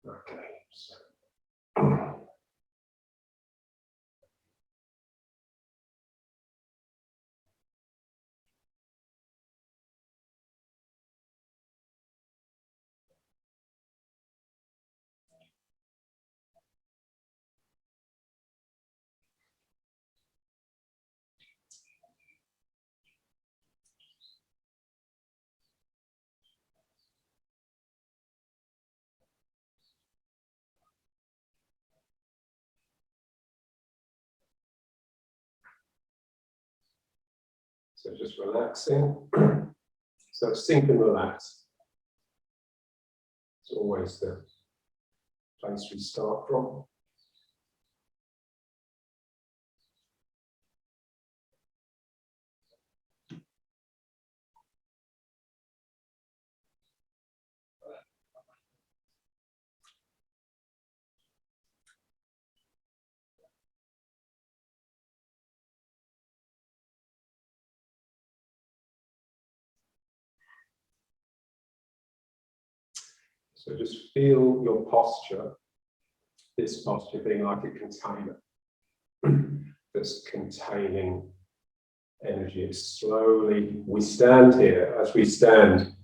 Okay. So just relaxing. So sink and relax. It's always the place we start from. So just feel your posture, this posture being like a container that's containing energy. It's slowly, we stand here, as we stand,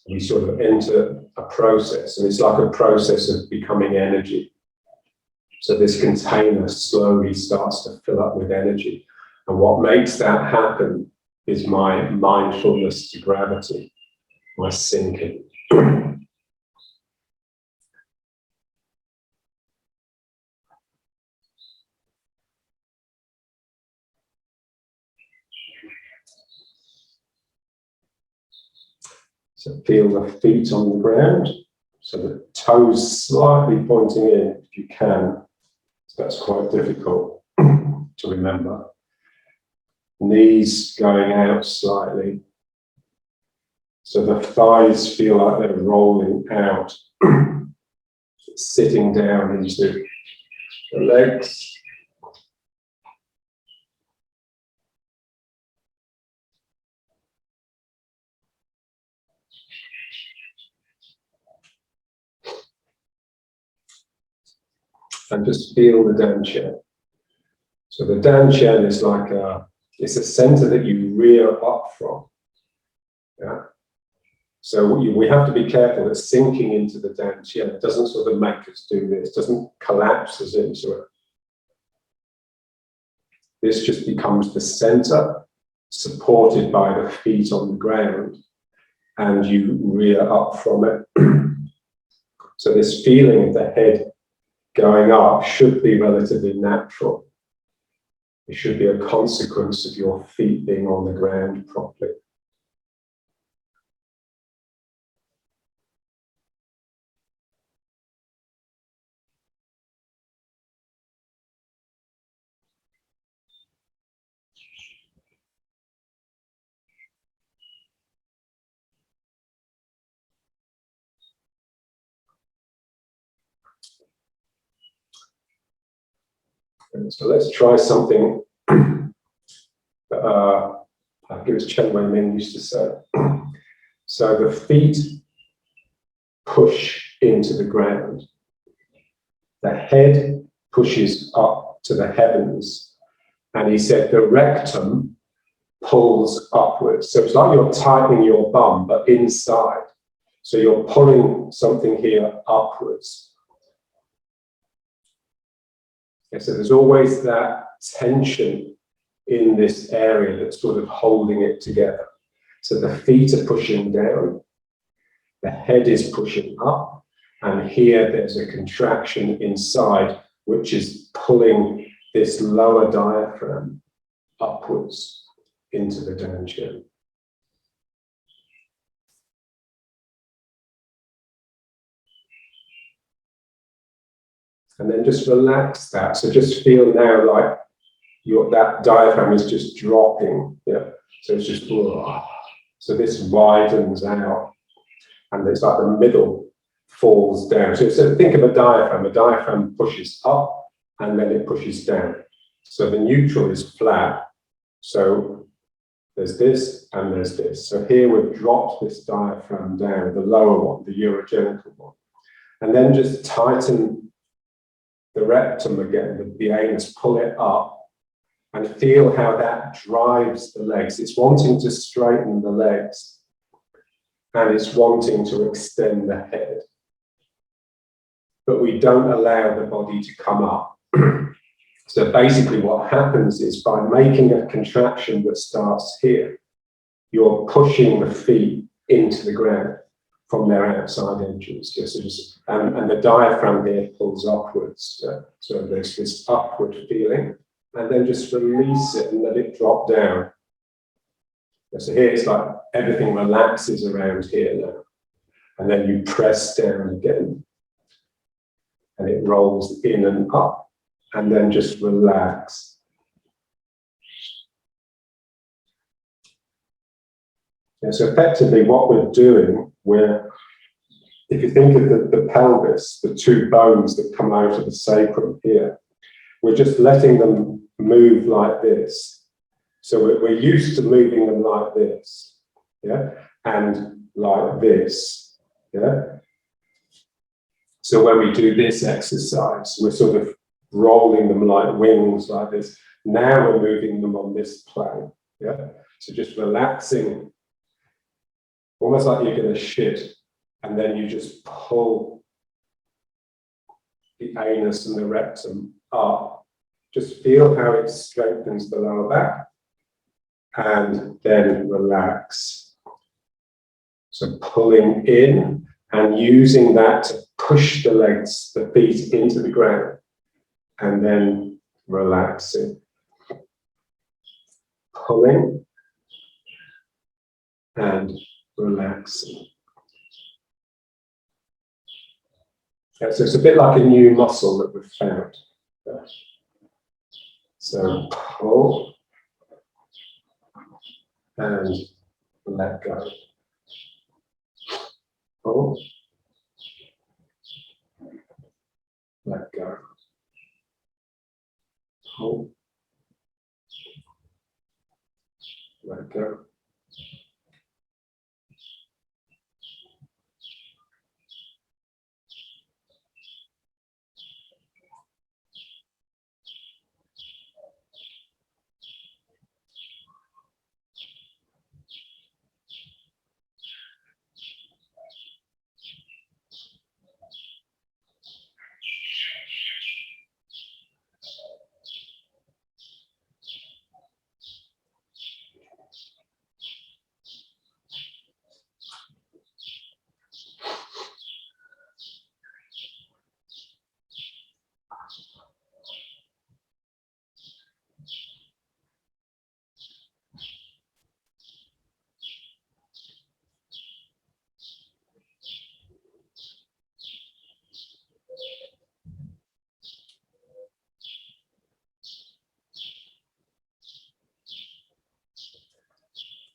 we sort of enter a process, and it's like a process of becoming energy. So this container slowly starts to fill up with energy. And what makes that happen is my mindfulness to gravity, my sinking. So feel the feet on the ground, so the toes slightly pointing in if you can. So that's quite difficult to remember. Knees going out slightly. So the thighs feel like they're rolling out, sitting down into the legs. And just feel the dantian. So the dantian is like it's a center that you rear up from. Yeah. So we have to be careful that sinking into the dantian doesn't sort of make us do this, doesn't collapse us into it. This just becomes the center, supported by the feet on the ground, and you rear up from it. So this feeling of the head going up should be relatively natural. It should be a consequence of your feet being on the ground properly. And so let's try something I think it was Chen Wei-Ming used to say. So the feet push into the ground. The head pushes up to the heavens. And he said the rectum pulls upwards. So it's like you're tightening your bum, but inside. So you're pulling something here upwards. Okay, so there's always that tension in this area that's sort of holding it together. So the feet are pushing down, the head is pushing up, and here there's a contraction inside, which is pulling this lower diaphragm upwards into the dantian. And then just relax that. So just feel now like that diaphragm is just dropping. Yeah. So it's just, so this widens out, and it's like the middle falls down. So think of a diaphragm pushes up and then it pushes down. So the neutral is flat. So there's this and there's this. So here we've dropped this diaphragm down, the lower one, the urogenital one. And then just tighten the rectum again, the anus, pull it up, and feel how that drives the legs. It's wanting to straighten the legs, and it's wanting to extend the head. But we don't allow the body to come up. So basically what happens is, by making a contraction that starts here, you're pushing the feet into the ground from their outside edges. And the diaphragm here pulls upwards. So there's this upward feeling. And then just release it and let it drop down. So here it's like everything relaxes around here now. And then you press down again. And it rolls in and up. And then just relax. And so effectively what we're doing, if you think of the pelvis, the two bones that come out of the sacrum here, we're just letting them move like this. So we're used to moving them like this, yeah, and like this, yeah. So when we do this exercise, we're sort of rolling them like wings like this. Now we're moving them on this plane, yeah. So just relaxing, almost like you're going to shit, and then you just pull the anus and the rectum up. Just feel how it strengthens the lower back, and then relax. So pulling in and using that to push the legs, the feet into the ground, and then relaxing. Pulling and relaxing. Yeah, so it's a bit like a new muscle that we've found. Yeah. So pull and let go. Pull, let go. Pull, let go.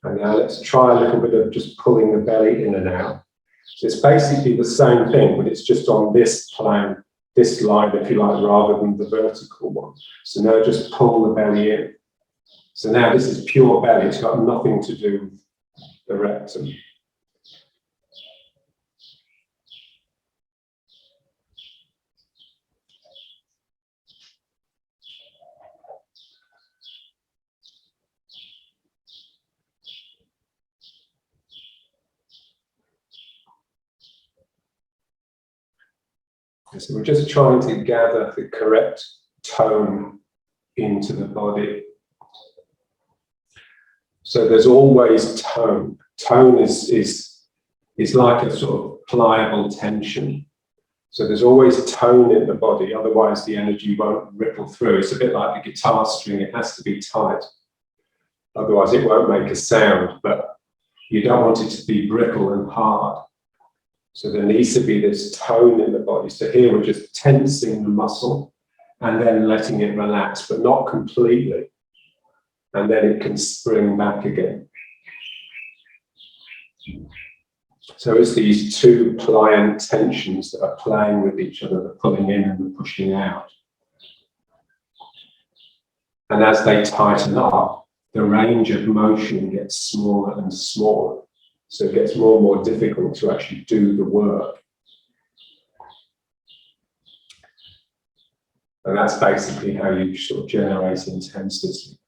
And now let's try a little bit of just pulling the belly in and out. So it's basically the same thing, but it's just on this plane, this line, if you like, rather than the vertical one. So now just pull the belly in. So now this is pure belly. It's got nothing to do with the rectum. So we're just trying to gather the correct tone into the body. So there's always tone. Tone is like a sort of pliable tension. So there's always tone in the body, otherwise the energy won't ripple through. It's a bit like the guitar string, it has to be tight. Otherwise it won't make a sound, but you don't want it to be brittle and hard. So there needs to be this tone in the body. So here we're just tensing the muscle and then letting it relax, but not completely. And then it can spring back again. So it's these two pliant tensions that are playing with each other, the pulling in and the pushing out. And as they tighten up, the range of motion gets smaller and smaller. So it gets more and more difficult to actually do the work. And that's basically how you sort of generate intensity.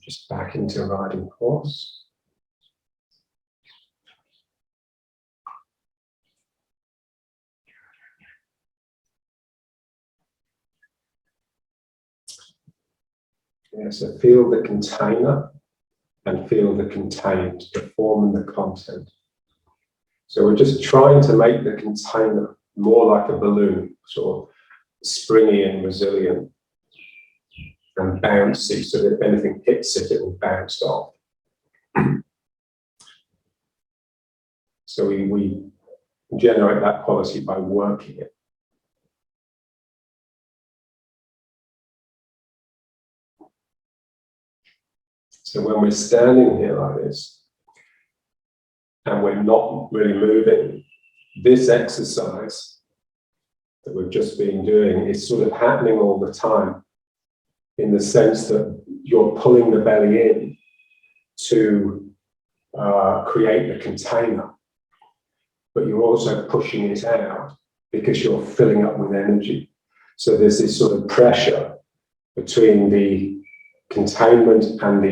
Just back into riding horse. Yeah, so feel the container and feel the contained, the form and the content. So we're just trying to make the container more like a balloon, sort of springy and resilient and bouncy, so that if anything hits it, it will bounce off. So we generate that quality by working it. So when we're standing here like this, and we're not really moving, this exercise that we've just been doing is sort of happening all the time, in the sense that you're pulling the belly in to create the container, but you're also pushing it out because you're filling up with energy. So there's this sort of pressure between the containment and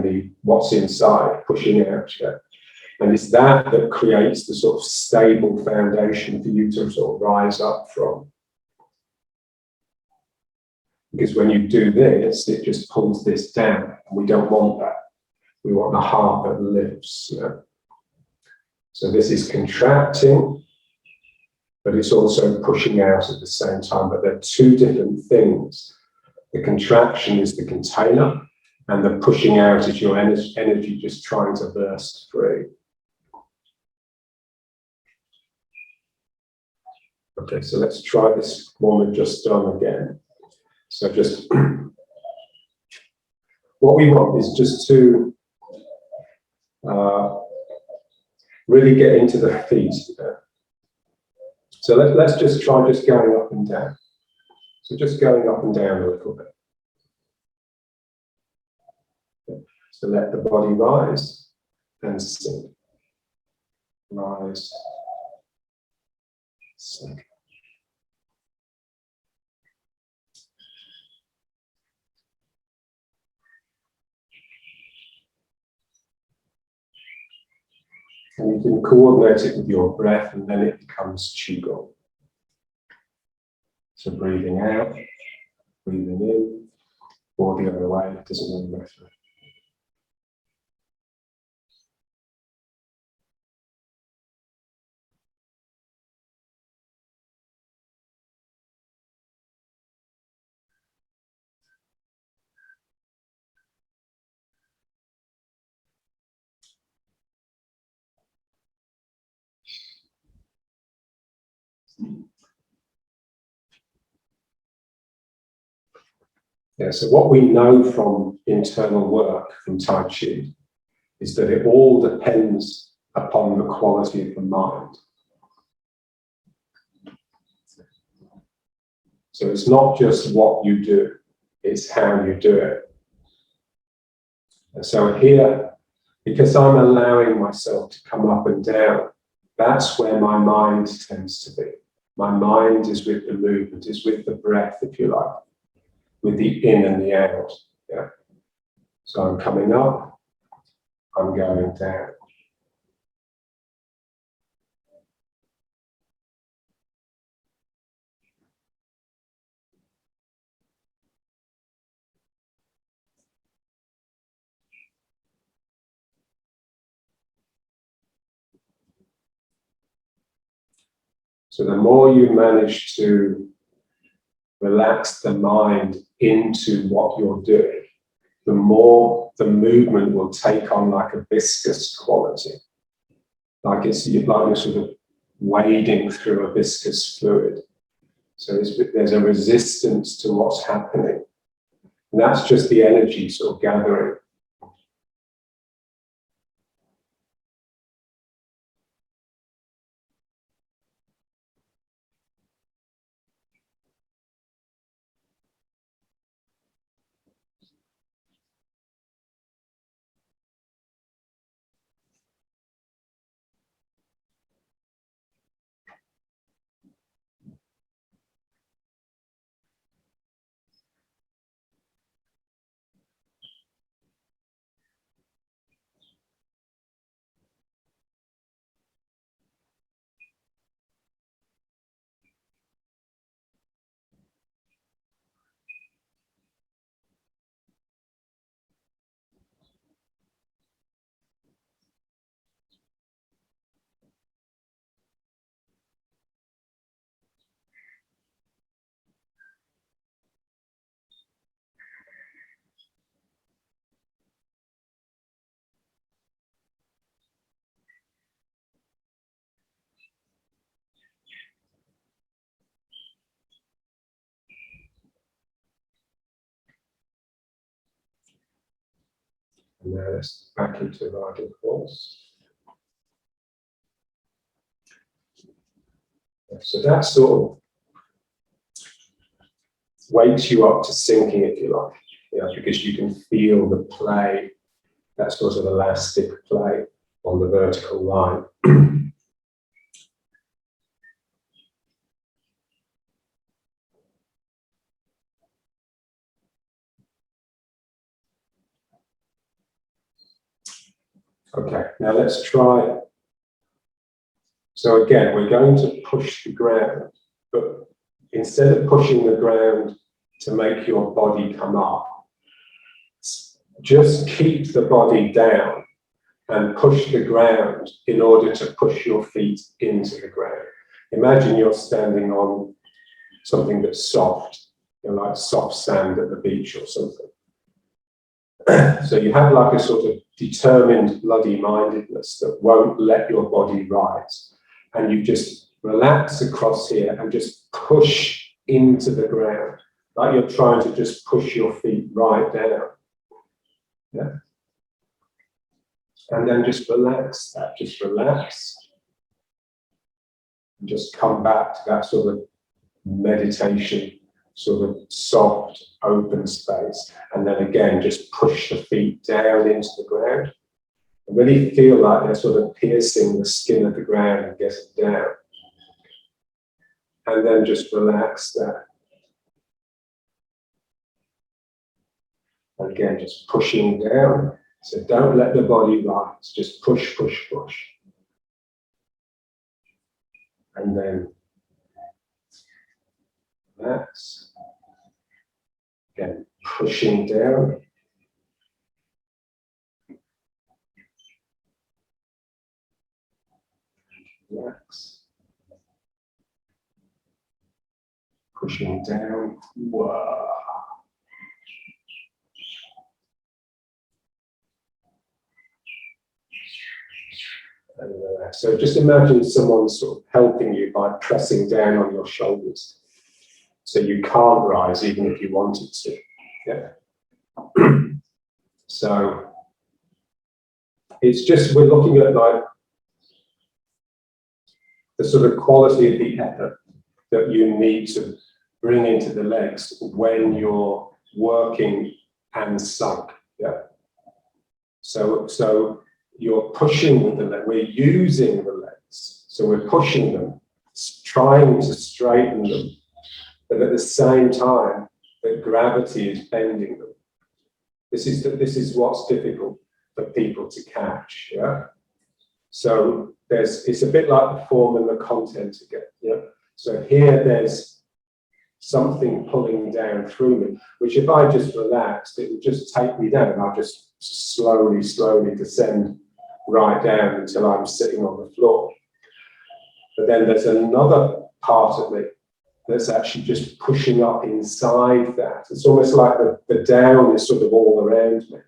the what's inside pushing out. Yeah? And it's that creates the sort of stable foundation for you to sort of rise up from. Because when you do this, it just pulls this down, and we don't want that. We want a heart that lifts. You know? So this is contracting, but it's also pushing out at the same time. But they're two different things. The contraction is the container, and the pushing out is your energy just trying to burst free. Okay, so let's try this one we've just done again. So just, what we want is just to really get into the feet. So let's just try just going up and down. So just going up and down a little bit. So let the body rise and sink. Rise, sink. And you can coordinate it with your breath, and then it becomes qigong. So breathing out, breathing in, or the other way, it doesn't really matter. Yeah, so what we know from internal work from Tai Chi is that it all depends upon the quality of the mind. So it's not just what you do, it's how you do it. And so here, because I'm allowing myself to come up and down, that's where my mind tends to be. My mind is with the movement, is with the breath, if you like, with the in and the out. Yeah. So I'm coming up, I'm going down. So the more you manage to relax the mind into what you're doing, the more the movement will take on like a viscous quality. Like you're sort of wading through a viscous fluid. So there's a resistance to what's happening. And that's just the energy sort of gathering. And now let's back into riding horse. So that sort of wakes you up to sinking, if you like, because you can feel the play, that sort of elastic play on the vertical line. Okay, now let's try it. So again, we're going to push the ground, but instead of pushing the ground to make your body come up, just keep the body down and push the ground in order to push your feet into the ground. Imagine you're standing on something that's soft, like soft sand at the beach or something. So you have like a sort of determined bloody-mindedness that won't let your body rise. And you just relax across here and just push into the ground, like you're trying to just push your feet right down. Yeah. And then just relax that, just relax. And just come back to that sort of meditation, sort of soft, open space. And then again, just push the feet down into the ground. And really feel like they're sort of piercing the skin of the ground and getting down. And then just relax that. And again, just pushing down. So don't let the body rise, just push, push, push. And then relax. Again, pushing down. Relax. Pushing down. Whoa. And relax. So just imagine someone sort of helping you by pressing down on your shoulders. So you can't rise even if you wanted to. Yeah. So it's just, we're looking at like the sort of quality of the effort that you need to bring into the legs when you're working and sunk. Yeah. So you're pushing with the leg, we're using the legs. So we're pushing them, trying to straighten them, but at the same time, that gravity is bending them. This is what's difficult for people to catch. Yeah. So it's a bit like the form and the content again. Yeah. So here there's something pulling down through me, which if I just relaxed, it would just take me down. I'll just slowly descend right down until I'm sitting on the floor. But then there's another part of me that's actually just pushing up inside that. It's almost like the down is sort of all around me,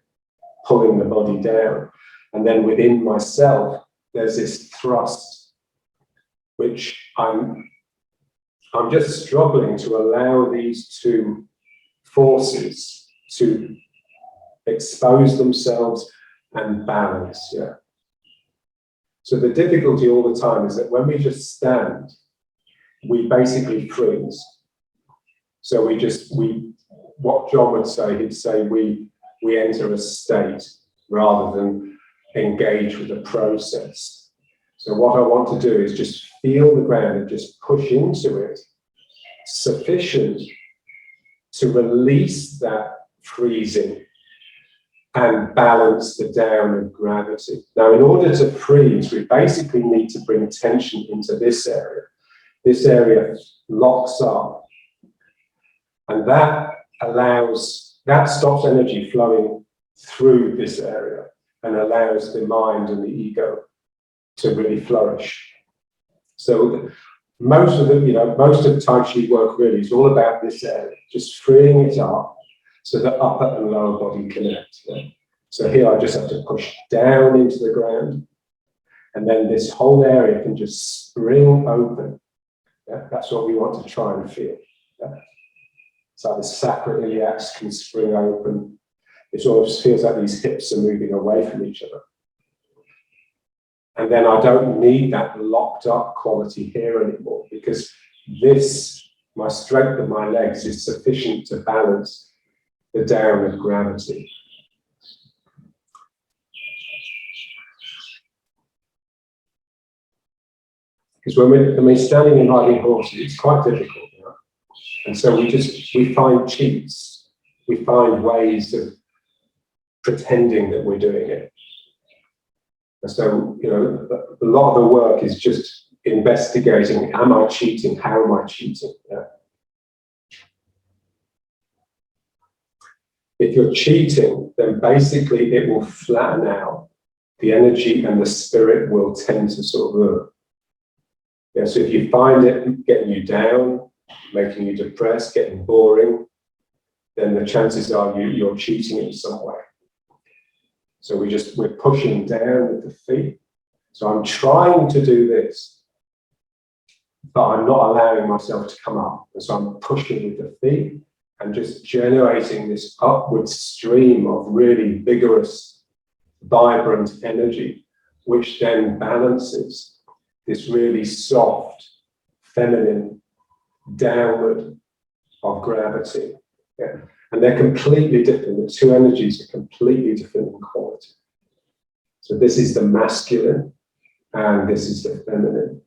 pulling the body down. And then within myself, there's this thrust, which I'm just struggling to allow these two forces to expose themselves and balance. Yeah. So the difficulty all the time is that when we just stand, we basically freeze. So what John would say, he'd say we enter a state rather than engage with the process. So what I want to do is just feel the ground and just push into it, sufficient to release that freezing and balance the down of gravity. Now, in order to freeze, we basically need to bring tension into this area. This area locks up, and that stops energy flowing through this area and allows the mind and the ego to really flourish. So most of Tai Chi work really is all about this area, just freeing it up so that upper and lower body connect. Yeah? So here I just have to push down into the ground, and then this whole area can just spring open. Yeah? That's what we want to try and feel. Yeah? So the sacroiliacs can spring open. It almost feels like these hips are moving away from each other. And then I don't need that locked up quality here anymore, because my strength of my legs is sufficient to balance the down of gravity. Because when we're standing and riding horses, it's quite difficult. You know? And so we find cheats. We find ways of pretending that we're doing it. And so, a lot of the work is just investigating, am I cheating? How am I cheating? Yeah. If you're cheating, then basically it will flatten out. The energy and the spirit will tend to sort of so if you find it getting you down, making you depressed, getting boring, then the chances are you're cheating in some way. So we're pushing down with the feet. So I'm trying to do this, but I'm not allowing myself to come up. And so I'm pushing with the feet and just generating this upward stream of really vigorous, vibrant energy, which then balances this really soft, feminine downward of gravity. Yeah. And they're completely different. The two energies are completely different in quality. So this is the masculine and this is the feminine.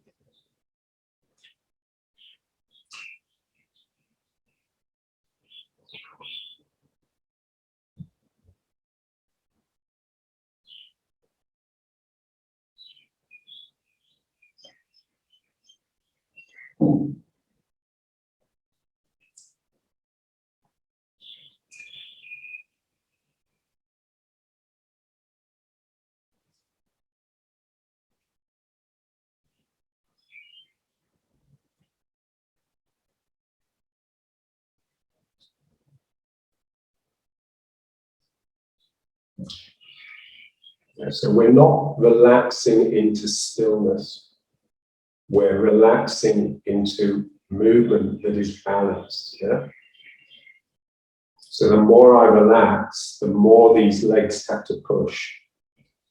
Yeah, so we're not relaxing into stillness. We're relaxing into movement that is balanced. Yeah? So the more I relax, the more these legs have to push.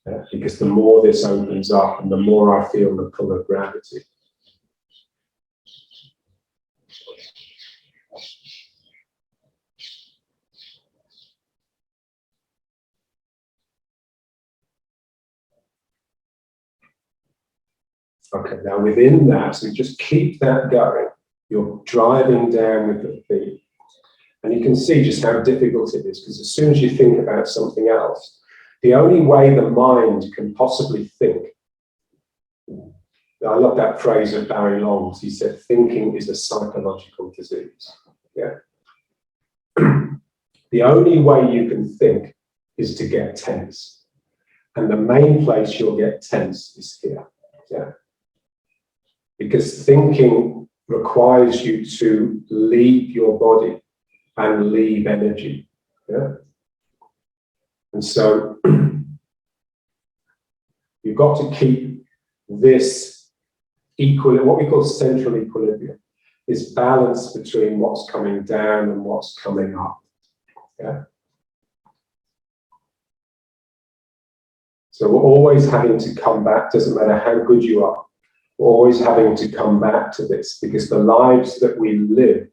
Yeah? Because the more this opens up and the more I feel the pull of gravity. Okay, now within that, so just keep that going. You're driving down with the feet. And you can see just how difficult it is, because as soon as you think about something else, the only way the mind can possibly think, I love that phrase of Barry Long's, he said, thinking is a psychological disease. Yeah. The only way you can think is to get tense. And the main place you'll get tense is here. Yeah. Because thinking requires you to leave your body and leave energy. Yeah. And so you've got to keep this what we call central equilibrium, this balance between what's coming down and what's coming up. Yeah. So we're always having to come back, doesn't matter how good you are, we're always having to come back to this, because the lives that we live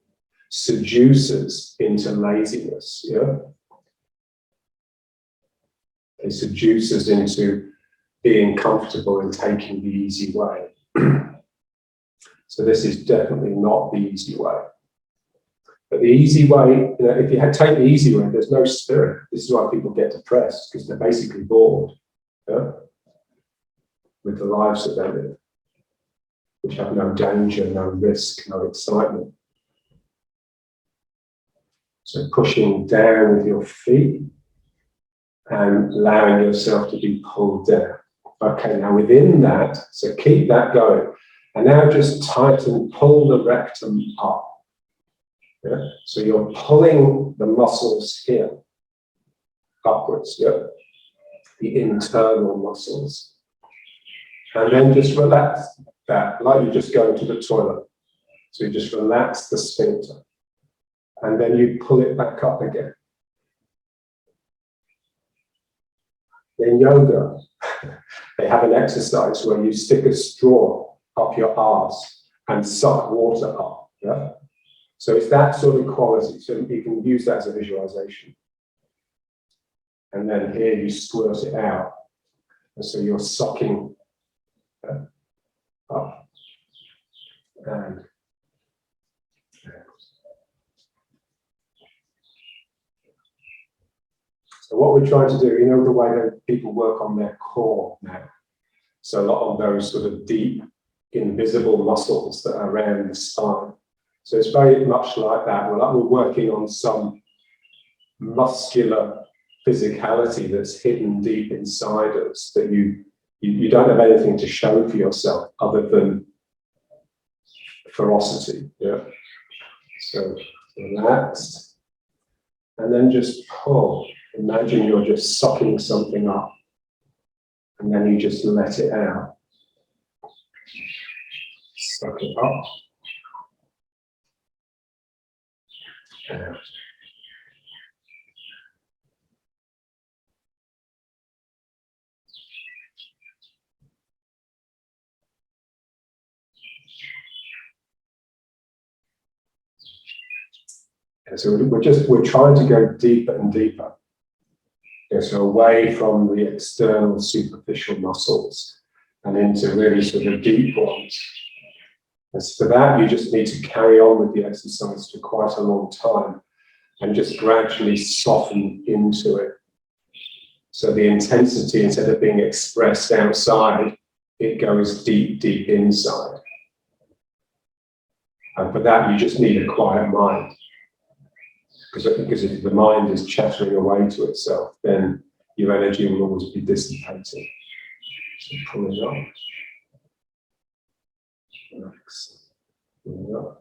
seduce us into laziness. Yeah. They seduce us into being comfortable and taking the easy way. So this is definitely not the easy way. But the easy way, if you take the easy way, there's no spirit. This is why people get depressed, because they're basically bored, yeah, with the lives that they live, which have no danger, no risk, no excitement. So pushing down with your feet and allowing yourself to be pulled down. Okay, now within that, so keep that going. And now just tighten, pull the rectum up. Yeah? So you're pulling the muscles here upwards, yeah? The internal muscles. And then just relax that, like you're just going to the toilet. So you just relax the sphincter. And then you pull it back up again. In yoga, they have an exercise where you stick a straw up your arse and suck water up. Yeah? So it's that sort of quality. So you can use that as a visualization. And then here you squirt it out. And so you're sucking up and down. So what we're trying to do, you know, the way that people work on their core now. So a lot of those sort of deep, invisible muscles that are around the spine. So it's very much like that. We're working on some muscular physicality that's hidden deep inside us, that you don't have anything to show for yourself other than ferocity. Yeah. So relaxed, and then just pull. Imagine you're just sucking something up, and then you just let it out. Suck it up. Out. And so we're trying to go deeper and deeper. So away from the external superficial muscles and into really sort of deep ones. And so for that, you just need to carry on with the exercise for quite a long time and just gradually soften into it. So the intensity, instead of being expressed outside, it goes deep, deep inside. And for that, you just need a quiet mind. Because if the mind is chattering away to itself, then your energy will always be dissipating. So pull it up. Relax. Pull it up.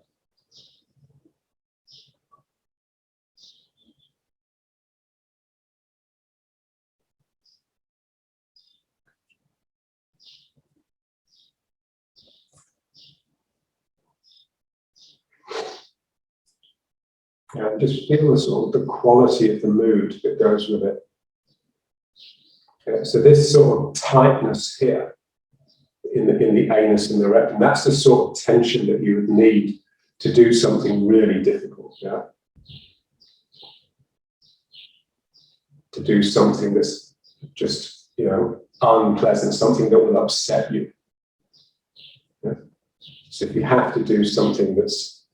And just feel the sort of the quality of the mood that goes with it. So this sort of tightness here in the anus and the rectum, that's the sort of tension that you would need to do something really difficult. Yeah. To do something that's just, unpleasant, something that will upset you. Yeah? So if you have to do something that's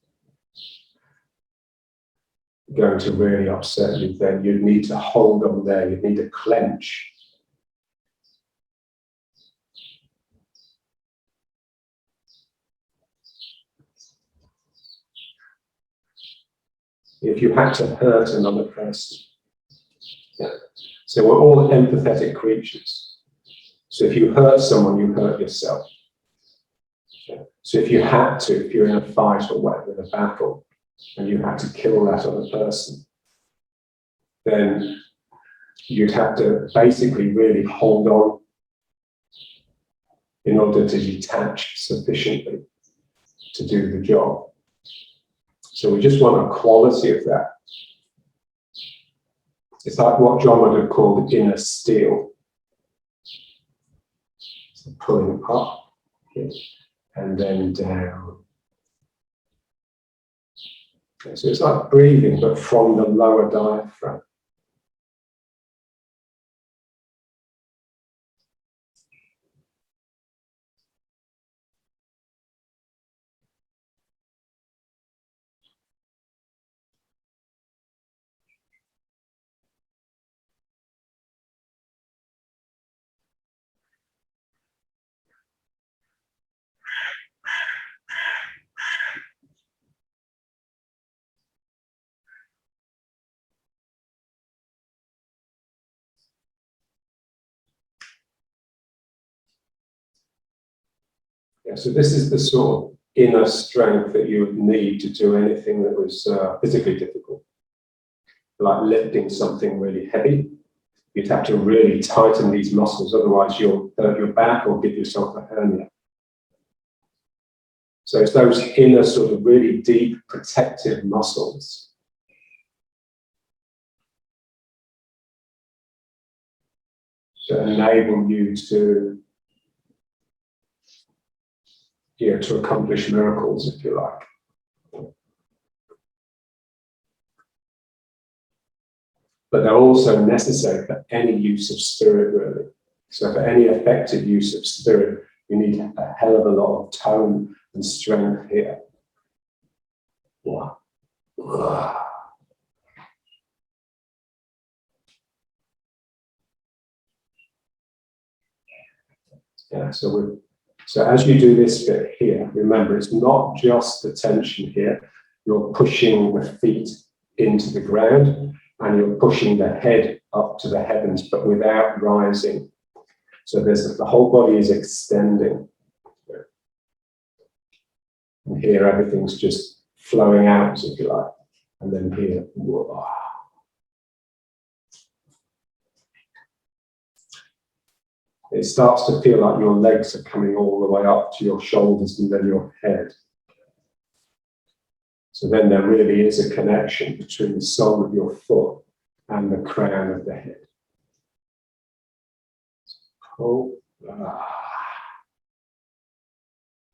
going to really upset you, then you'd need to hold on there, you'd need to clench. If you had to hurt another person. Yeah. So we're all empathetic creatures. So if you hurt someone, you hurt yourself. Yeah. So if you had to, if you're in a fight or whatever, in a battle, and you had to kill that other person, then you'd have to basically really hold on in order to detach sufficiently to do the job. So we just want a quality of that. It's like what John would have called inner steel. So pulling up and then down. Okay, so it's like breathing, but from the lower diaphragm. Yeah, so this is the sort of inner strength that you would need to do anything that was physically difficult, like lifting something really heavy. You'd have to really tighten these muscles, otherwise you'll hurt your back or give yourself a hernia. So it's those inner sort of really deep protective muscles that enable you to, to accomplish miracles, if you like. But they're also necessary for any use of spirit, really. So for any effective use of spirit, you need a hell of a lot of tone and strength here. Wow. Yeah, so as you do this bit here, remember, it's not just the tension here. You're pushing the feet into the ground and you're pushing the head up to the heavens, but without rising. So the whole body is extending. And here, everything's just flowing out, if you like. And then here, whoa. It starts to feel like your legs are coming all the way up to your shoulders and then your head. So then there really is a connection between the sole of your foot and the crown of the head. Pull,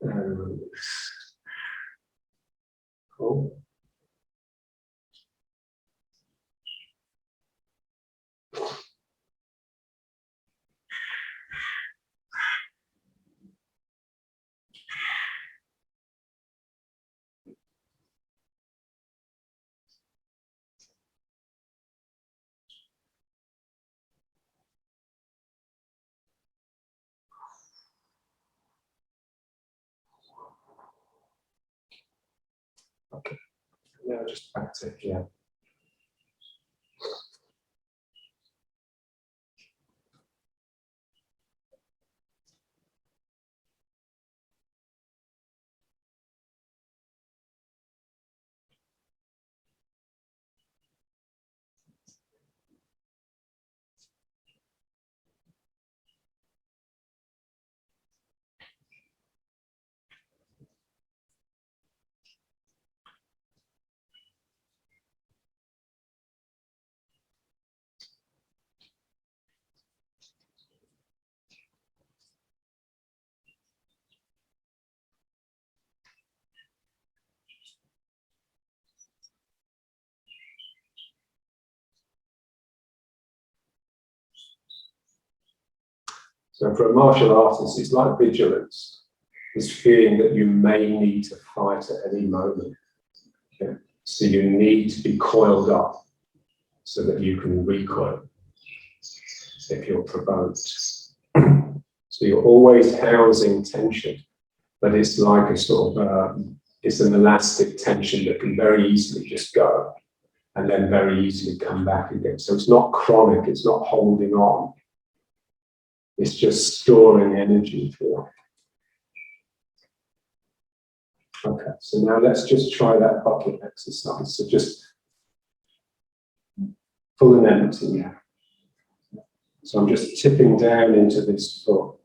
and release. Pull. Okay, now just back to here. So for a martial artist, it's like vigilance. this feeling that you may need to fight at any moment. Okay? So you need to be coiled up so that you can recoil if you're provoked. So you're always housing tension, but it's like a sort of, it's an elastic tension that can very easily just go and then very easily come back again. So it's not chronic, it's not holding on. It's just storing energy for. Okay, so now let's just try that bucket exercise. So just full and empty now. So I'm just tipping down into this foot.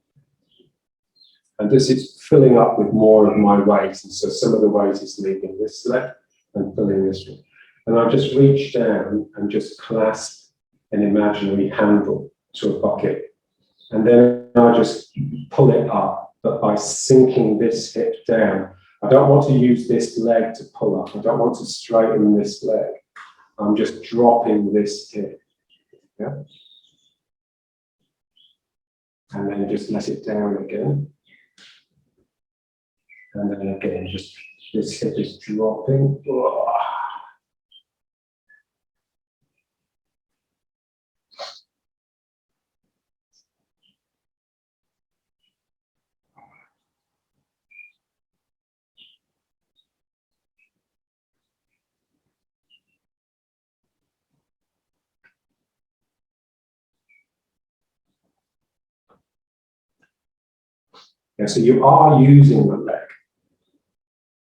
And this is filling up with more of my weight. And so some of the weight is leaving this leg and filling this one. And I just reach down and just clasp an imaginary handle to a bucket. And then I just pull it up, but by sinking this hip down. I don't want to use this leg to pull up. I don't want to straighten this leg. I'm just dropping this hip. Yeah? And then just let it down again. And then again, just this hip is dropping. Yeah, so you are using the leg.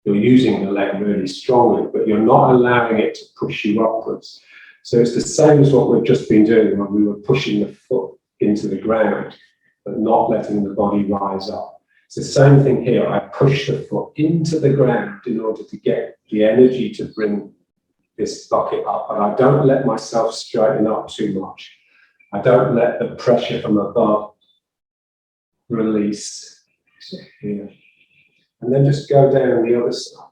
You're using the leg really strongly, but you're not allowing it to push you upwards. So it's the same as what we've just been doing when we were pushing the foot into the ground, but not letting the body rise up. It's the same thing here. I push the foot into the ground in order to get the energy to bring this bucket up, but I don't let myself straighten up too much. I don't let the pressure from above release. So here. And then just go down the other side.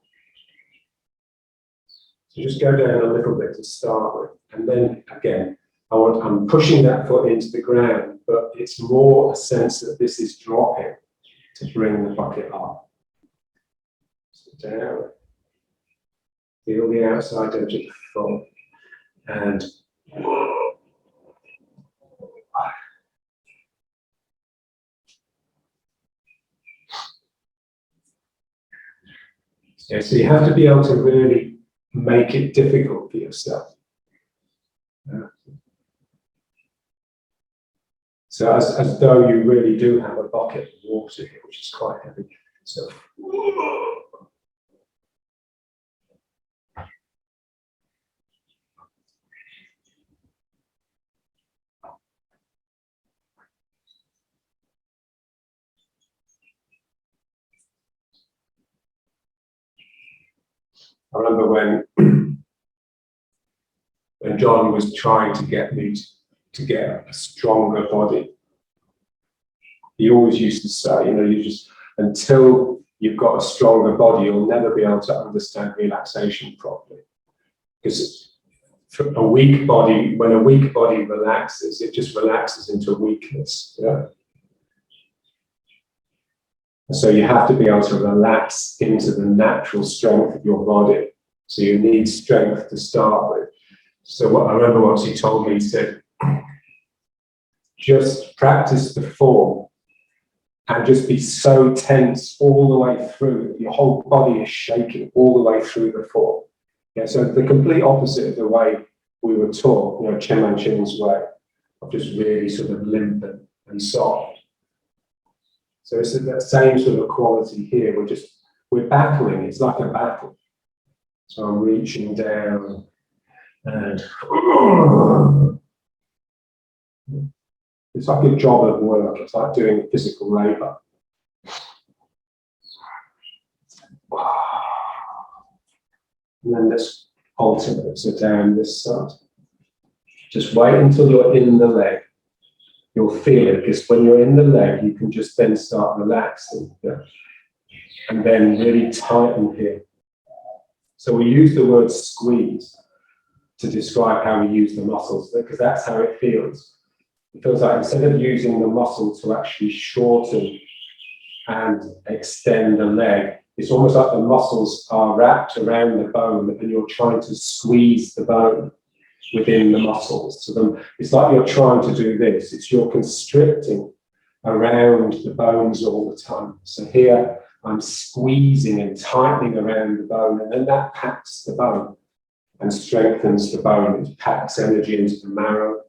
So just go down a little bit to start with. And then again, I'm pushing that foot into the ground, but it's more a sense that this is dropping to bring the bucket up. So down. Feel the outside edge of the foot. And yeah, so you have to be able to really make it difficult for yourself. Yeah. So as though you really do have a bucket of water here, which is quite heavy. So I remember when John was trying to get me to get a stronger body, he always used to say, you know, you just, until you've got a stronger body, you'll never be able to understand relaxation properly. Because for a weak body, when a weak body relaxes, it just relaxes into weakness. Yeah. So you have to be able to relax into the natural strength of your body. So you need strength to start with. So what I remember once he told me, he said, just practice the form and just be so tense all the way through that your whole body is shaking all the way through the form. Yeah, so the complete opposite of the way we were taught, you know, Chen Manqing's way of just really sort of limp and soft. So it's that same sort of quality here. We're battling. It's like a battle. So I'm reaching down and it's like a job of work. It's like doing physical labor. And then this alternates so down this side. Just wait until you're in the leg. You'll feel it, because when you're in the leg, you can just then start relaxing. Yeah? And then really tighten here. So we use the word squeeze to describe how we use the muscles, because that's how it feels. It feels like instead of using the muscle to actually shorten and extend the leg. It's almost like the muscles are wrapped around the bone and you're trying to squeeze the bone within the muscles. So it's like you're trying to do this. It's you're constricting around the bones all the time. So here I'm squeezing and tightening around the bone, and then that packs the bone and strengthens the bone. It packs energy into the marrow.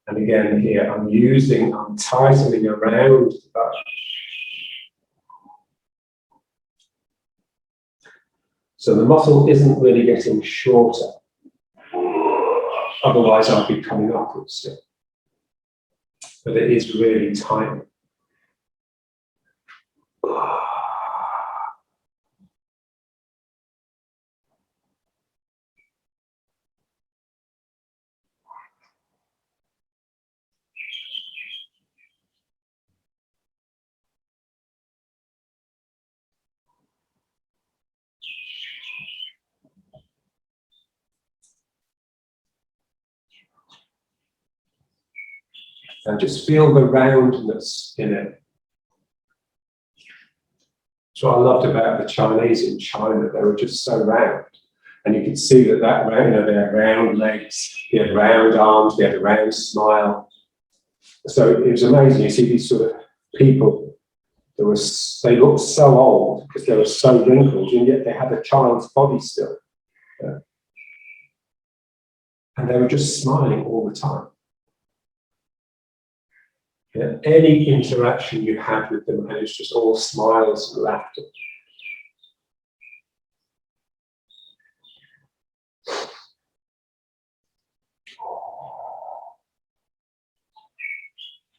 And again here I'm tightening around the bone. So the muscle isn't really getting shorter. Otherwise I'd be coming upwards still. But it is really tight. And just feel the roundness in it. That's what I loved about the Chinese in China. They were just so round. And you could see that round, they had round legs, they had round arms, they had a round smile. So it was amazing. You see these sort of people, they looked so old because they were so wrinkled, and yet they had a child's body still. Yeah. And they were just smiling all the time. Yeah. Any interaction you had with them, and it's just all smiles and laughter.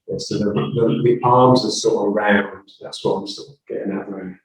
Yeah, so the arms are sort of round. That's what I'm sort of getting at there.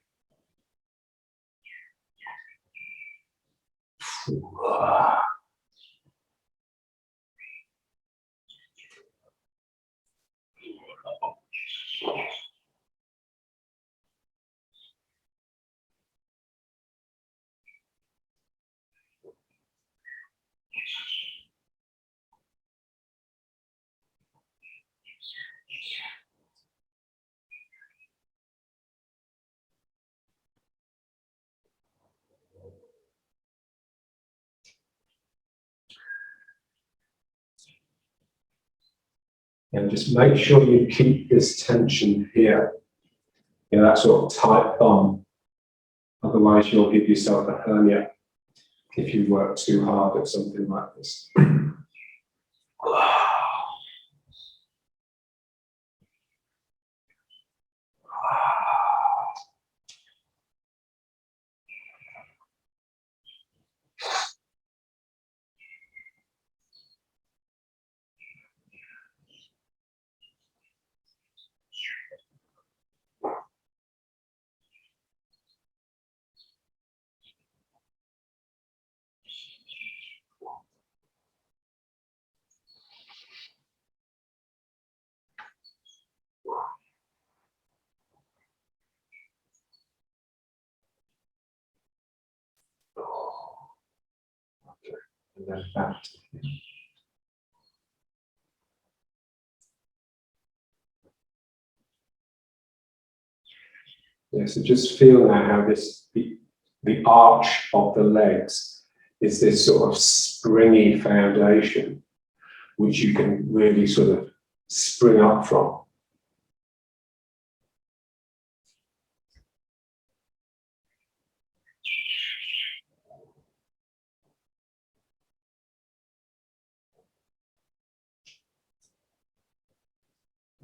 And just make sure you keep this tension here, that sort of tight bum. Otherwise, you'll give yourself a hernia if you work too hard at something like this. Okay. And then back to here. Yeah, so just feel now how the arch of the legs is this sort of springy foundation, which you can really sort of spring up from.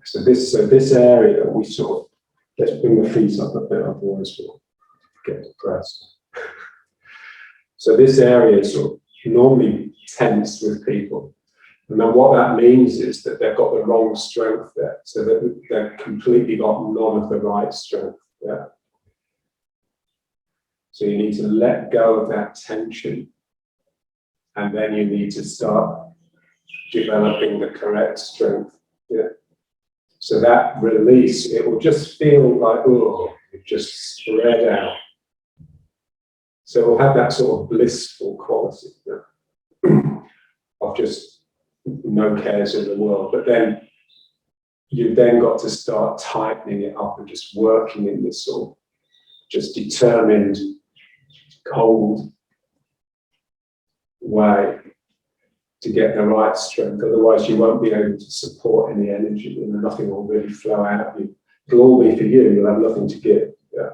So this area, we sort of, let's bring the feet up a bit, otherwise we'll get depressed. So this area is sort of normally tense with people. And then what that means is that they've got the wrong strength there. So that they've completely got none of the right strength there. So you need to let go of that tension. And then you need to start developing the correct strength. Yeah. So that release, it will just feel like, oh, it just spread out. So it will have that sort of blissful quality of just no cares in the world. But then you've then got to start tightening it up and just working in this sort of just determined, cold way to get the right strength. Otherwise, you won't be able to support any energy, and nothing will really flow out of you. It'll all be for you. You'll have nothing to give. Yeah.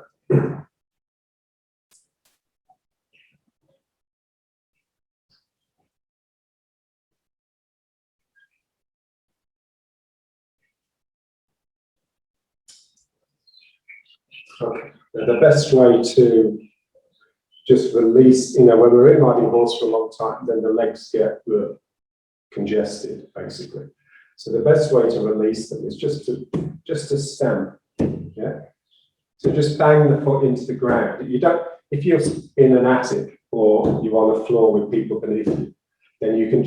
Okay. Now, the best way to just release, when we're riding horse for a long time, then the legs get congested, basically. So the best way to release them is just to stand. Yeah. So just bang the foot into the ground. You don't. If you're in an attic or you're on the floor with people beneath you, then you can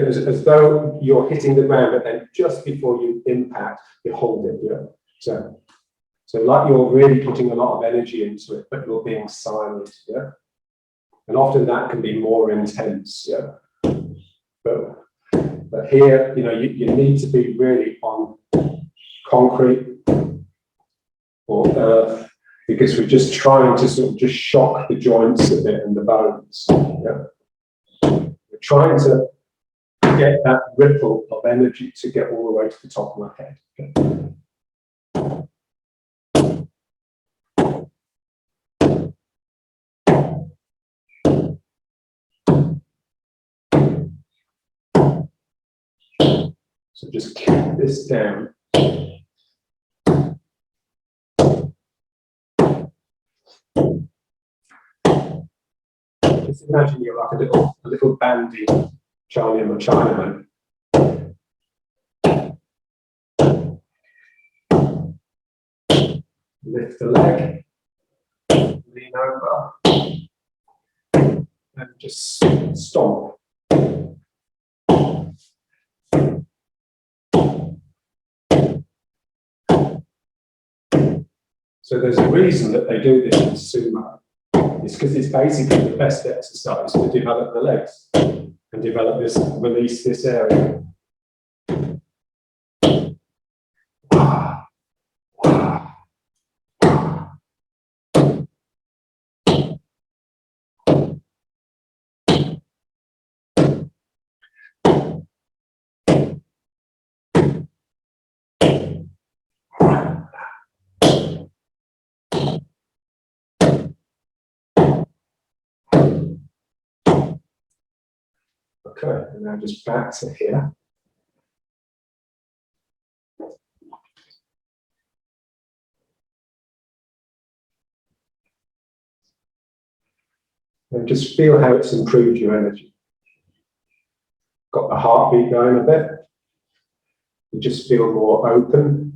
as though you're hitting the ground, but then just before you impact, you hold it. Yeah. So like you're really putting a lot of energy into it, but you're being silent. Yeah. And often that can be more intense. Yeah. But here, you need to be really on concrete or earth, because we're just trying to sort of just shock the joints a bit and the bones. Yeah? We're trying to get that ripple of energy to get all the way to the top of my head. Okay? So just keep this down. Just imagine you're like a little bandy Charlie or Chinaman. Lift the leg, lean over, and just stomp. So there's a reason that they do this in sumo. It's because it's basically the best exercise to develop the legs and develop this, release this area. Okay, and now just back to here. And just feel how it's improved your energy. Got the heartbeat going a bit. You just feel more open.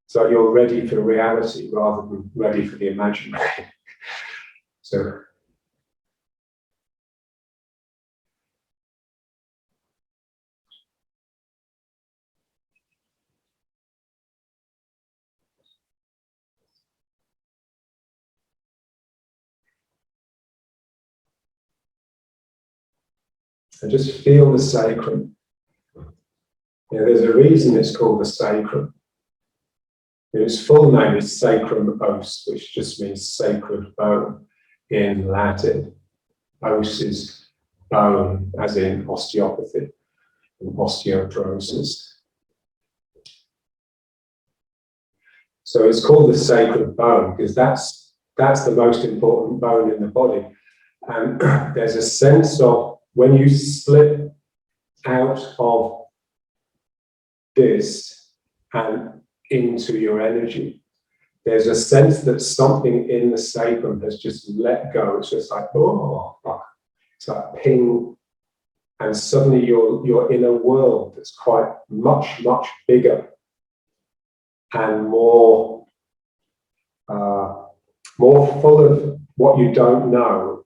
So you're ready for reality rather than ready for the imaginary. So and just feel the sacrum. There's a reason it's called the sacrum. Its full name is sacrum os, which just means sacred bone in Latin. Os is bone, as in osteopathy and osteoporosis. So it's called the sacred bone because that's the most important bone in the body. And there's a sense of when you slip out of this and into your energy, there's a sense that something in the sacrum has just let go. It's just like, oh, it's like ping. And suddenly you're in a world that's quite much, much bigger and more full of what you don't know.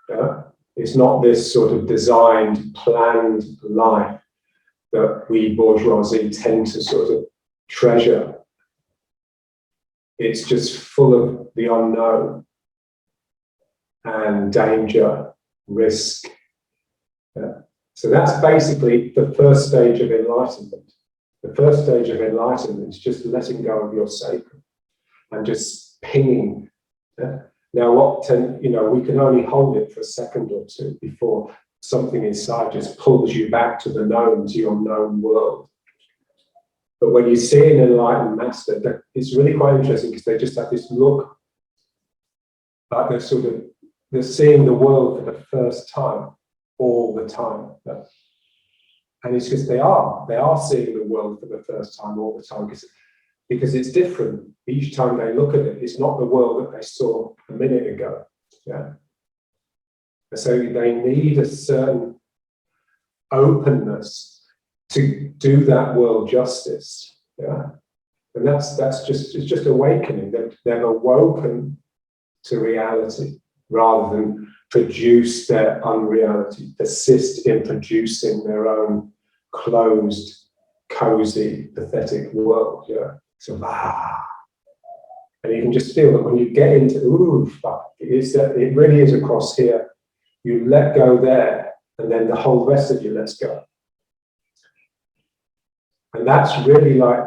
Yeah? It's not this sort of designed, planned life that we bourgeoisie tend to sort of treasure. It's just full of the unknown. and danger, risk. So that's basically the first stage of enlightenment. The first stage of enlightenment is just letting go of your sacrum and just pinging. Now, we can only hold it for a second or two before something inside just pulls you back to the known, to your known world. But when you see an enlightened master, it's really quite interesting because they just have this look like they're seeing the world for the first time, all the time. And it's because they are seeing the world for the first time, all the time, because it's different. Each time they look at it, it's not the world that they saw a minute ago. Yeah. So they need a certain openness to do that world justice. Yeah. And it's just awakening. They've awoken to reality rather than produce their unreality, persist in producing their own closed, cozy, pathetic world. Yeah. So and you can just feel that when you get into it really is across here. You let go there, and then the whole rest of you lets go. And that's really like,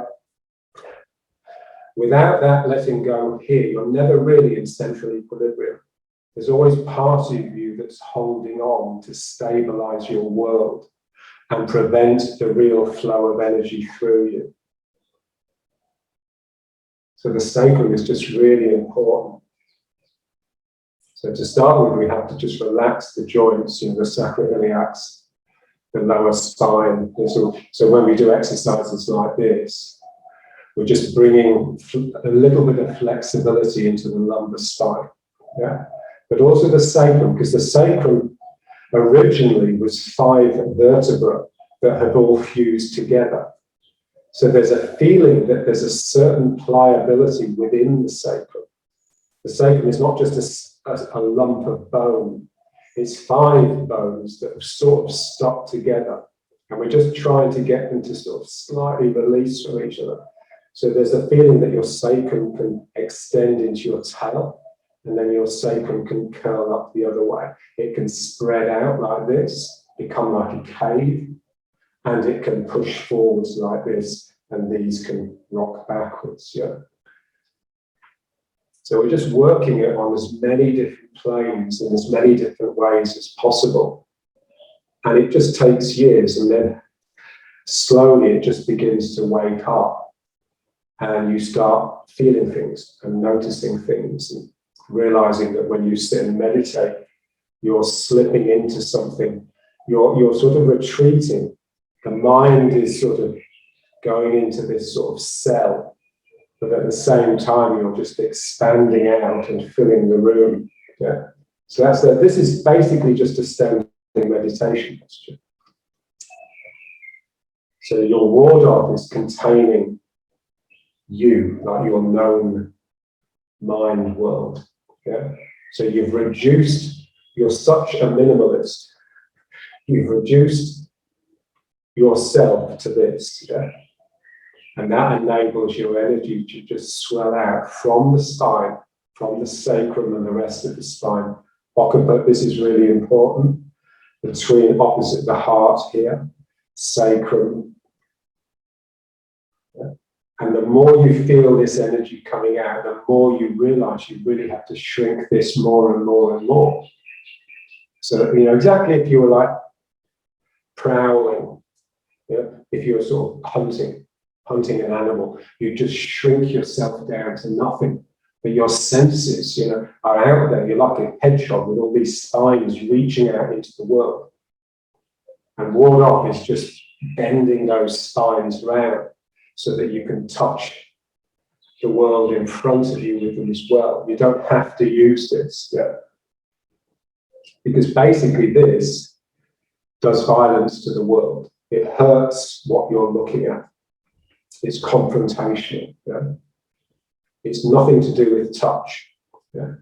without that letting go here, you're never really in central equilibrium. There's always part of you that's holding on to stabilize your world and prevent the real flow of energy through you. So the sacrum is just really important. So to start with, we have to just relax the joints, the sacroiliacs, the lower spine. So when we do exercises like this, we're just bringing a little bit of flexibility into the lumbar spine. Yeah? But also the sacrum, because the sacrum originally was 5 vertebrae that have all fused together. So there's a feeling that there's a certain pliability within the sacrum. The sacrum is not just a lump of bone. It's 5 bones that have sort of stuck together. And we're just trying to get them to sort of slightly release from each other. So there's a feeling that your sacrum can extend into your tail, and then your sacrum can curl up the other way. It can spread out like this, become like a cave, and it can push forwards like this, and these can rock backwards. Yeah. So we're just working it on as many different planes in as many different ways as possible. And it just takes years, and then slowly it just begins to wake up, and you start feeling things and noticing things and realizing that when you sit and meditate, you're slipping into something, you're sort of retreating. The mind is sort of going into this sort of cell, but at the same time, you're just expanding out and filling the room. Yeah. So this is basically just a standing meditation posture. So your ward off is containing you, like your known mind world. Yeah. So you've reduced, you're such a minimalist, you've reduced yourself to this. Yeah. And that enables your energy to just swell out from the spine, from the sacrum and the rest of the spine. This is really important, between opposite the heart here, sacrum. Yeah. And the more you feel this energy coming out, the more you realize you really have to shrink this more and more and more. So, exactly if you were like prowling, if you were sort of hunting an animal, you just shrink yourself down to nothing. But your senses, are out there. You're like a hedgehog with all these spines reaching out into the world. And ward off is just bending those spines round so that you can touch the world in front of you with them as well. You don't have to use this, because basically this does violence to the world. It hurts what you're looking at. It's confrontational. Yeah? It's nothing to do with touch. Yeah?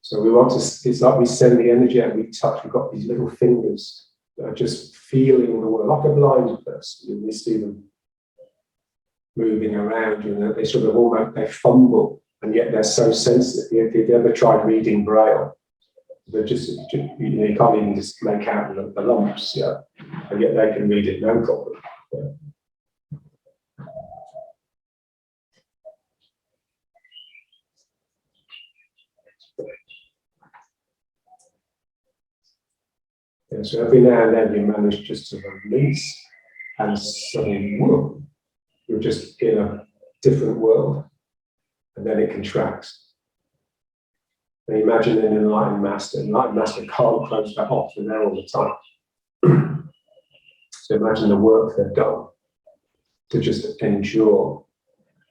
So it's like we send the energy out, we touch, we've got these little fingers that are just feeling the world, like a blind person. You see them moving around, they sort of almost, they fumble and yet they're so sensitive. If you've ever tried reading Braille, they're just, you can't even just make out the lumps, yeah, and yet they can read it no problem. Yeah. Yeah, so every now and then you manage just to release, and suddenly, whoa, you're just in a different world, and then it contracts. And imagine an enlightened master can't close that off, they're there all the time. So imagine the work they've done to just endure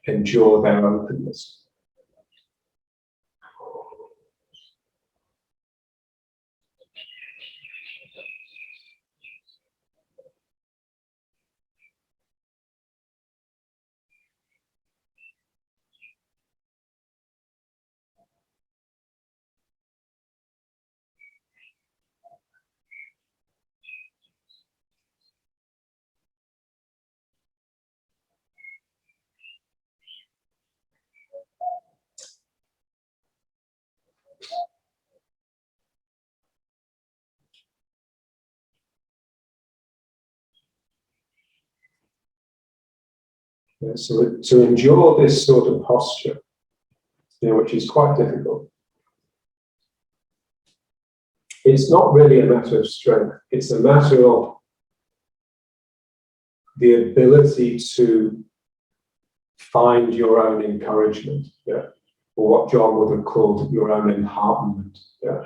their openness. Yeah, so to endure this sort of posture, which is quite difficult, it's not really a matter of strength. It's a matter of the ability to find your own encouragement, yeah, or what John would have called your own enheartenment. Yeah.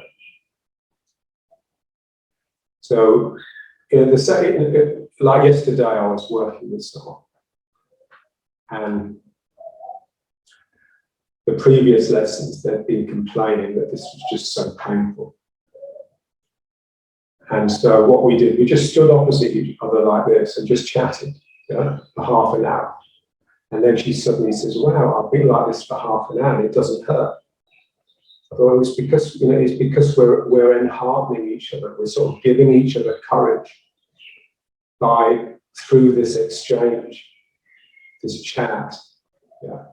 So, like yesterday, I was working with someone, and the previous lessons they'd been complaining that this was just so painful. And so what we did, we just stood opposite each other like this and just chatted, for half an hour. And then she suddenly says, wow, I've been like this for half an hour and it doesn't hurt. I thought it's because, we're enheartening each other. We're sort of giving each other courage through this exchange, this chat. Yeah.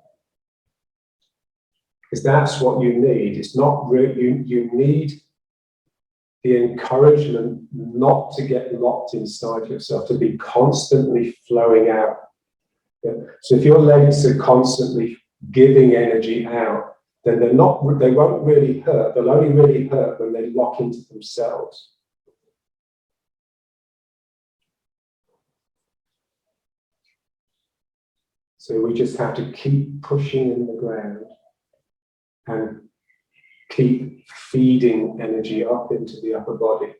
Because that's what you need. It's not really, you need the encouragement not to get locked inside yourself, to be constantly flowing out. Yeah. So if your legs are constantly giving energy out, then they won't really hurt. They'll only really hurt when they lock into themselves. So we just have to keep pushing in the ground and keep feeding energy up into the upper body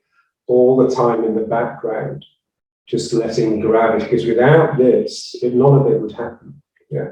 all the time in the background, just letting gravity, because without this, none of it would happen. Yeah.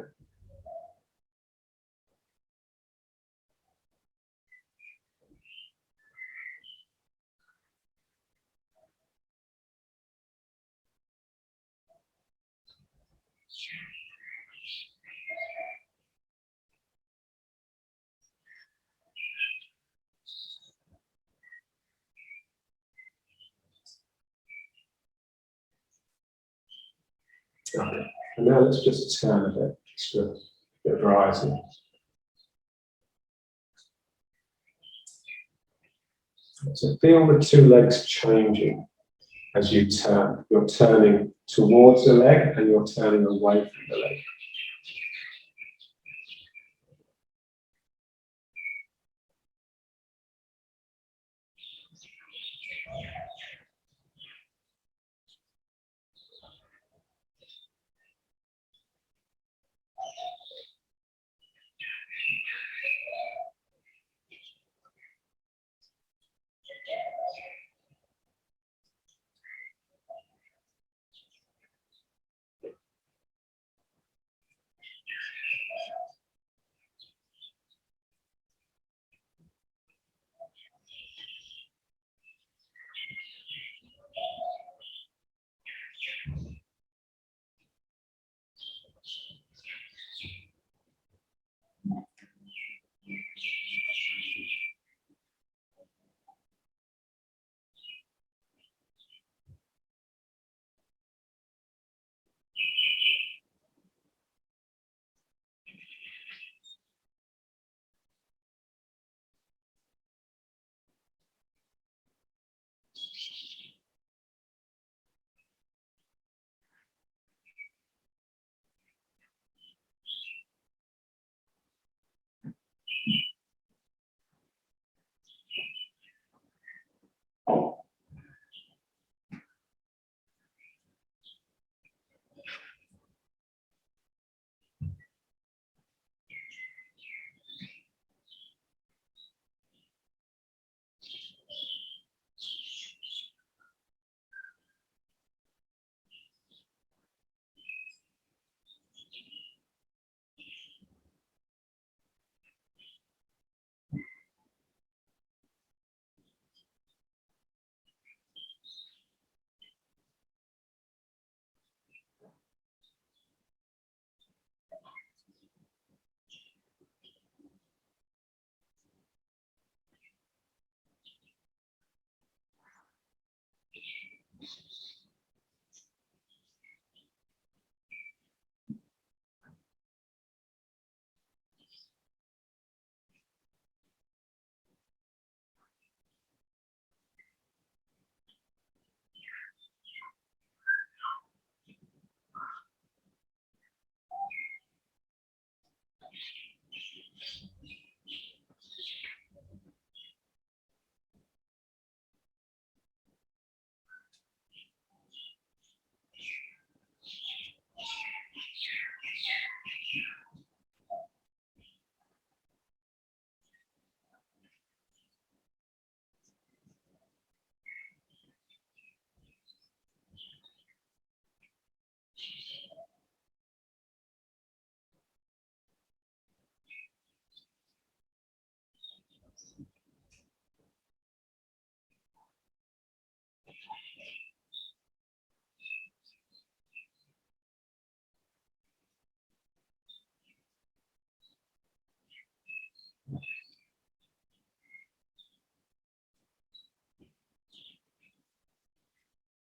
Okay. And now let's just turn a bit, just a bit of variety. So feel the two legs changing as you turn. You're turning towards the leg and you're turning away from the leg.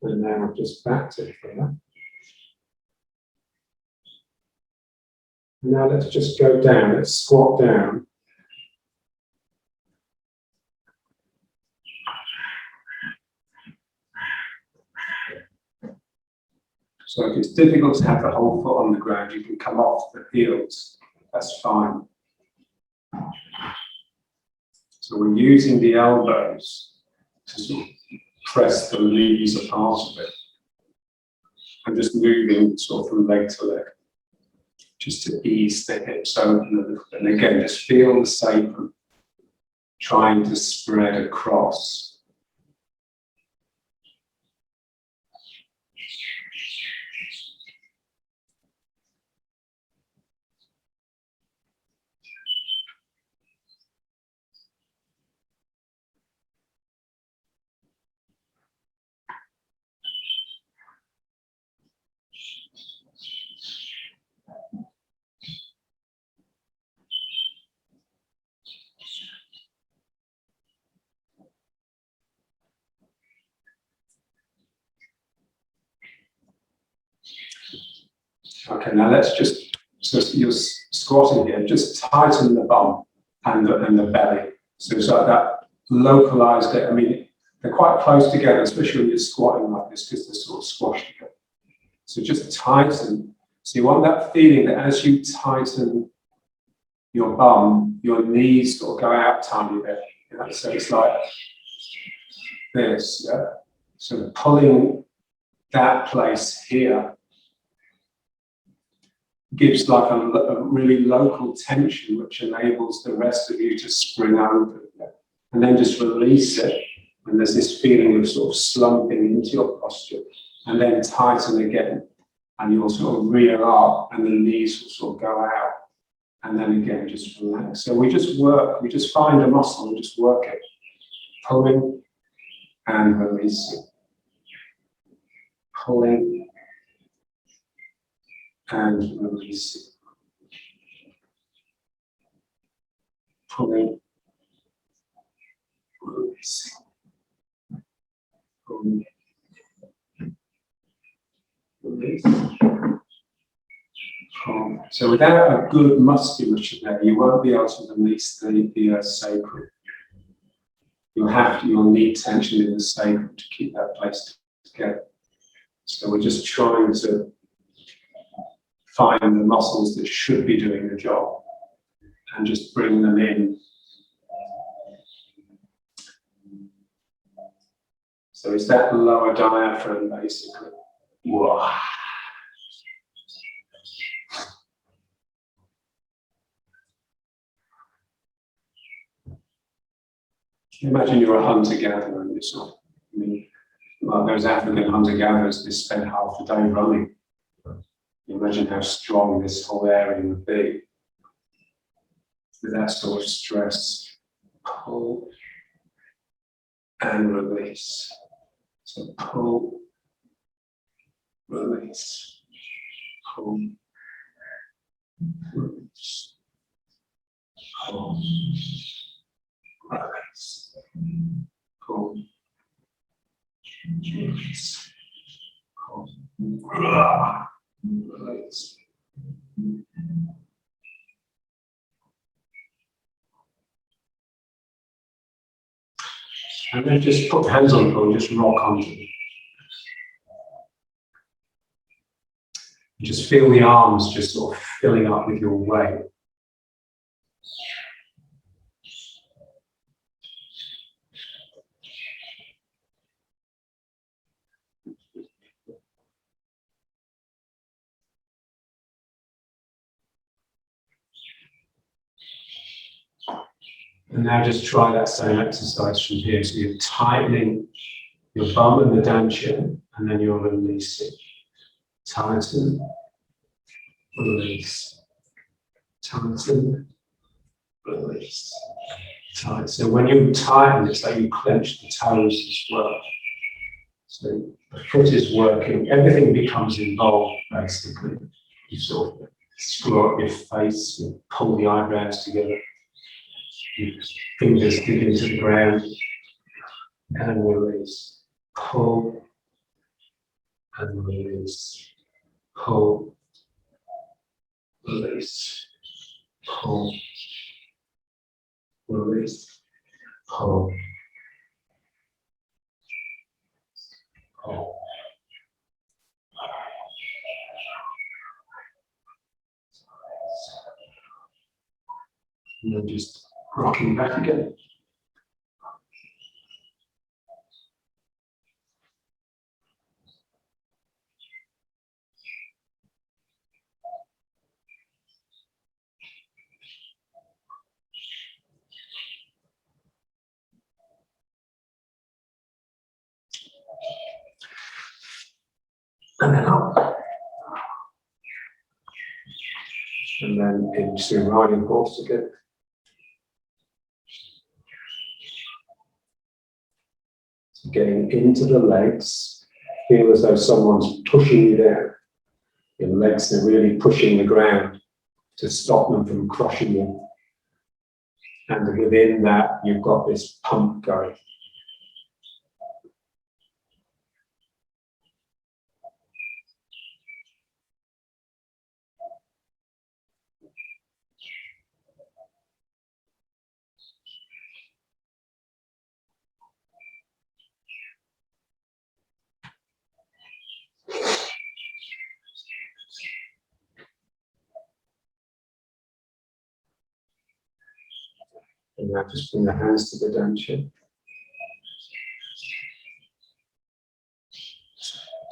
And now just back to here. Now let's just go down, let's squat down. So if it's difficult to have the whole foot on the ground, you can come off the heels, that's fine. So we're using the elbows to sort of press the knees apart a bit. And just moving sort of from leg to leg, just to ease the hips open a little bit. And again, just feel the sacrum trying to spread across. Okay, now let's just, so you're squatting here, just tighten the bum and the belly. So it's like that localized, I mean, they're quite close together, especially when you're squatting like this, because they're sort of squashed together. So just tighten. So you want that feeling that as you tighten your bum, your knees sort of go out a tiny bit. You know? So it's like this, yeah? So pulling that place here gives like a really local tension, which enables the rest of you to spring open. And then just release it. And there's this feeling of sort of slumping into your posture. And then tighten again. And you'll sort of rear up and the knees will sort of go out. And then again, just relax. So we just work, we just find a muscle and just work it. Pulling and releasing. Pulling and releasing. Pulling, releasing. Pulling, release. So without a good musculature there, you won't be able to release the sacrum. You'll need tension in the sacrum to keep that place together. So we're just trying to find the muscles that should be doing the job and just bring them in. So it's that lower diaphragm basically. Wow. Imagine you're a hunter-gatherer and it's not, I mean, like those African hunter-gatherers, they spend half the day running. Imagine how strong this whole area would be with that sort of stress. Pull and release. So pull, release, pull, release, pull, release, pull, release, pull, release. And then just put hands on the floor and just rock onto them. Just feel the arms just sort of filling up with your weight. And now just try that same exercise from here. So you're tightening your bum and the dantian, and then you're releasing. Tighten, release. Tighten, release. Tighten. So when you tighten, it's like you clench the toes as well. So the foot is working, everything becomes involved basically. You sort of screw up your face, you pull the eyebrows together. Your fingers dig into the ground and release. Pull and release. Pull, release, pull, release, pull, pull. And then just rocking back again. And then up. And then into riding horse again. So getting into the legs, feel as though someone's pushing you down. Your legs are really pushing the ground to stop them from crushing you. And within that, you've got this pump going. And now just bring the hands to the dantian.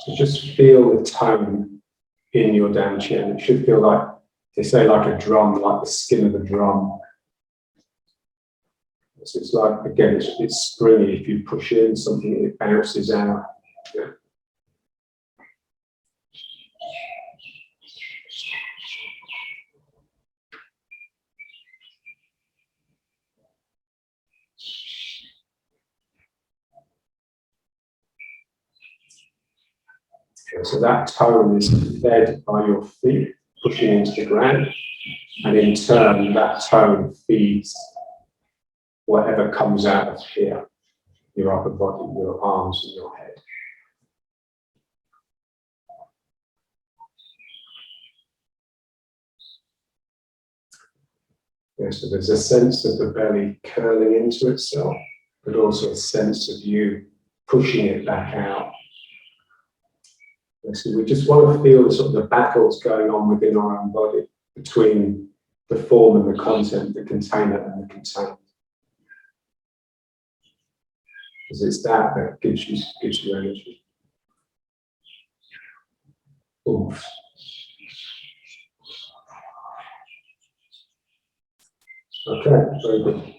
So just feel the tone in your dantian. It should feel like, they say, like a drum, like the skin of a drum. So it's like, again, it's springy. If you push in something, it bounces out. Yeah. Okay, so that tone is fed by your feet pushing into the ground, and in turn, that tone feeds whatever comes out of here, your upper body, your arms, and your head. Yeah, so there's a sense of the belly curling into itself, but also a sense of you pushing it back out. So we just want to feel the sort of the battles going on within our own body between the form and the content, the container and the contained. Because it's that gives you energy. Oof. Okay, very good.